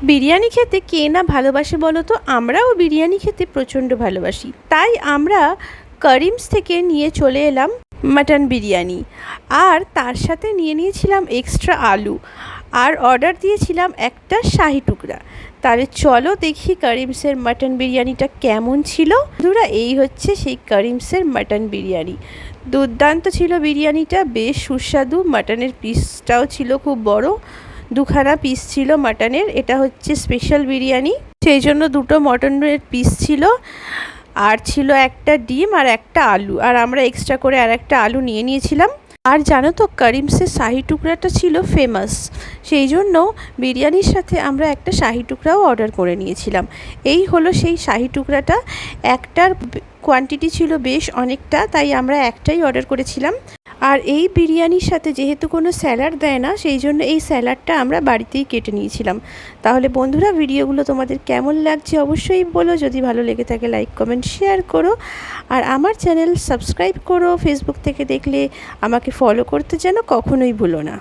বিরিয়ানি খেতে কে না ভালোবাসে বলো তো? আমরাও বিরিয়ানি খেতে প্রচণ্ড ভালোবাসি। তাই আমরা করিমস থেকে নিয়ে চলে এলাম মাটন বিরিয়ানি, আর তার সাথে নিয়ে নিয়েছিলাম এক্সট্রা আলু, আর অর্ডার দিয়েছিলাম একটা শাহি টুকরা। তাহলে চলো দেখি করিমসের মাটন বিরিয়ানিটা কেমন ছিল। বন্ধুরা, এই হচ্ছে সেই করিমসের মাটন বিরিয়ানি। দুর্দান্ত ছিল বিরিয়ানিটা, বেশ সুস্বাদু। মাটনের পিসটাও ছিল খুব বড়, দুখানা পিস ছিল মাটনের। এটা হচ্ছে স্পেশাল বিরিয়ানি, সেই জন্য দুটো মটনের পিস ছিল, আর ছিল একটা ডিম আর একটা আলু, আর আমরা এক্সট্রা করে আর একটা আলু নিয়ে নিয়েছিলাম। আর জানো তো, করিমসের শাহি টুকরাটা ছিল ফেমাস, সেই জন্য বিরিয়ানির সাথে আমরা একটা শাহি টুকরাও অর্ডার করে নিয়েছিলাম। এই হলো সেই শাহি টুকরাটা। একটার কোয়ান্টিটি ছিল বেশ অনেকটা, তাই আমরা একটাই অর্ডার করেছিলাম। আর এই বিরিয়ানির সাথে যেহেতু কোনো স্যালাড দেয় না, সেই জন্য এই স্যালাডটা আমরা বাড়িতেই কেটে নিয়েছিলাম। তাহলে বন্ধুরা, ভিডিওগুলো তোমাদের কেমন লাগছে অবশ্যই বলো। যদি ভালো লেগে থাকে লাইক কমেন্ট শেয়ার করো, আর আমার চ্যানেল সাবস্ক্রাইব করো। ফেসবুক থেকে দেখলে আমাকে ফলো করতে যেন কখনোই ভুলো না।